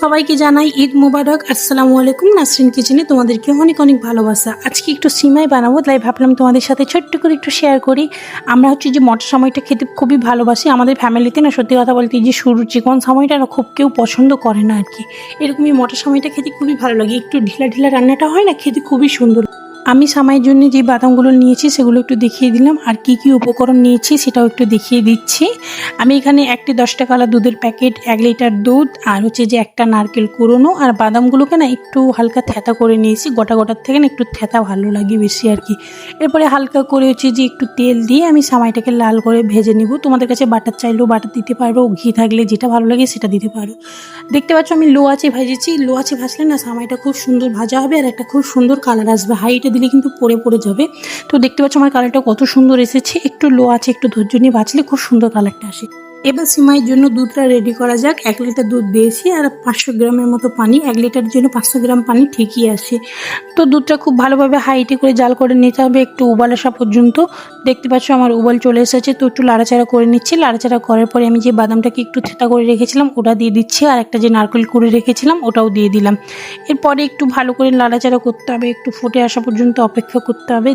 সবাইকে জানাই ঈদ মোবারক। আসসালামু আলাইকুম। নাসরিন কিচেনে তোমাদেরকে অনেক অনেক ভালোবাসা। আজকে একটু সিমাই বানাবো, তাই ভাবলাম তোমাদের সাথে ছোট্ট করে একটু শেয়ার করি। আমরা যে মটর সময়টা খেতে খুবই ভালোবাসি। আমাদের ফ্যামিলিতে না, সত্যি কথা বলতে, যে শুরু চিকন সময়টা না খুব কেউ পছন্দ করে না আর কি। এরকমই মটর সময়টা খেতে খুবই ভালো লাগে। একটু ঢিলা ঢিলা রান্নাটা হয় না, খেতে খুবই সুন্দর। আমি সামাইয়ের জন্য যে বাদামগুলো নিয়েছি সেগুলো একটু দেখিয়ে দিলাম, আর কি কি উপকরণ নিয়েছি সেটাও একটু দেখিয়ে দিচ্ছি। আমি এখানে একটি 10 টাকাওয়ালা দুধের প্যাকেট, 1 লিটার দুধ, আর যে একটা নারকেল কুড়োনো, আর বাদামগুলোকে না একটু হালকা থেঁতা করে নিয়েছি। গোটা গোটার থেকে না একটু থেঁতা ভালো লাগে বেশি আর কি। এরপরে হালকা করে যে একটু তেল দিয়ে আমি সামাইটাকে লাল করে ভেজে নিব। তোমাদের কাছে বাটার চাইলেও বাটার দিতে পারো, ঘি থাকলে যেটা ভালো লাগে সেটা দিতে পারো। দেখতে পাচ্ছ আমি লো আঁচে ভেজেছি। লো আঁচে ভাজলে না সামাইটা খুব সুন্দর ভাজা হবে, আর একটা খুব সুন্দর কালার আসবে। হাইটে দিলে কিন্তু পড়ে যাবে। তো দেখতে পাচ্ছ আমার কালারটা কত সুন্দর এসেছে। একটু লো আছে, একটু ধৈর্য নিয়ে ভাজলে খুব সুন্দর কালারটা আসে। এবার সিমাইয়ের জন্য দুধটা রেডি করা যাক। 1 লিটার দুধ দিয়েছি, আর 500 গ্রামের মতো পানি। 1 লিটারের জন্য 500 গ্রাম পানি ঠিকই আসে। তো দুধটা খুব ভালোভাবে হাইটে করে জাল করে নিতে হবে, একটু উবাল আসা পর্যন্ত। দেখতে পাচ্ছ আমার উবাল চলে এসেছে। তো একটু লাড়াচাড়া করে নিচ্ছি। লাড়াচাড়া করার পরে আমি যে বাদামটাকে একটু থেঁতা করে রেখেছিলাম ওটা দিয়ে দিচ্ছি, আর একটা যে নারকেল কুড়ে রেখেছিলাম ওটাও দিয়ে দিলাম। এরপরে একটু ভালো করে লাড়াচাড়া করতে হবে, একটু ফুটে আসা পর্যন্ত অপেক্ষা করতে হবে।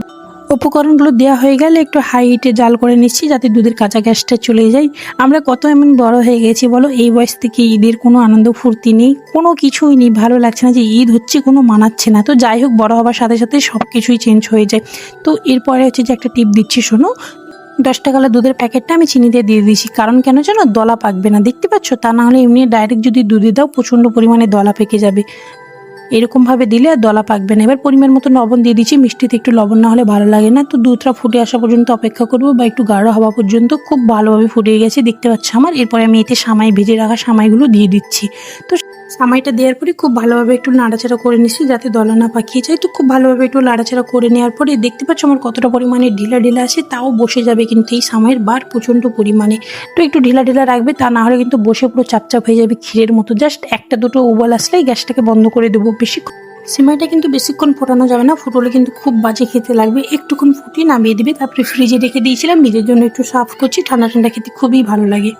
উপকরণগুলো দেওয়া হয়ে গেলে একটু হাই হিটে জাল করে নিচ্ছি, যাতে দুধের কাঁচা গ্যাসটা চলে যায়। আমরা কত এমন বড় হয়ে গেছি বলো, এই বয়স থেকে ঈদের কোনো আনন্দ ফুর্তি নেই, কোনো কিছুই নেই, ভালো লাগছে না যে ঈদ হচ্ছে, কোনো মানাচ্ছে না। তো যাই হোক, বড় হবার সাথে সাথে সব কিছুই চেঞ্জ হয়ে যায়। তো এরপরে যে একটা টিপ দিচ্ছি, শোনো। 10 টাকাওয়ালা দুধের প্যাকেটটা আমি চিনিতে দিয়ে দিয়েছি, কারণ কেন জানো, দলা পাকবে না। দেখতে পাচ্ছ, তা না হলে এমনি ডাইরেক্ট যদি দুধে দাও প্রচণ্ড পরিমাণে দলা পেকে যাবে। এরকমভাবে দিলে আর দলা পাকবে না। এবার পরিমাণ মতো লবণ দিয়ে দিচ্ছি। মিষ্টিতে একটু লবণ না হলে ভালো লাগে না। তো দুধটা ফুটে আসা পর্যন্ত অপেক্ষা করবো, বা একটু গাঢ় হওয়া পর্যন্ত। খুব ভালোভাবে ফুটে গেছে দেখতে পাচ্ছ আমার। এরপরে আমি এতে সামাই, ভেজে রাখা সামাইগুলো দিয়ে দিচ্ছি। তো সামাইটা দেওয়ার পরে খুব ভালোভাবে একটু নাড়াচাড়া করে নিচ্ছি, যাতে দলা না পাকিয়ে যায়। তো খুব ভালোভাবে একটু নাড়াচাড়া করে নেওয়ার পরে দেখতে পাচ্ছ আমার কতটা পরিমাণে ঢিলা ঢিলা আছে, তাও বসে যাবে কিন্তু এই সামাইয়ের বার প্রচণ্ড পরিমাণে। তো একটু ঢিলা ঢিলা রাখবে, তা না হলে কিন্তু বসে পুরো চাপচাপ হয়ে যাবে ক্ষীরের মতো। জাস্ট একটা দুটো উবাল আসলেই গ্যাসটাকে বন্ধ করে দেবো। সিমাইটা কিন্তু বেশিক্ষণ ফোটানো যাবে না, ফুটলে কিন্তু খুব বাজে খেতে লাগবে। একটুক্ষণ ফুটিয়ে নামিয়ে দিবে। তারপরে ফ্রিজে রেখে দিয়েছিলাম, নিজের জন্য একটু সার্ভ করছি। ঠান্ডা ঠান্ডা খেতে খুবই ভালো লাগে।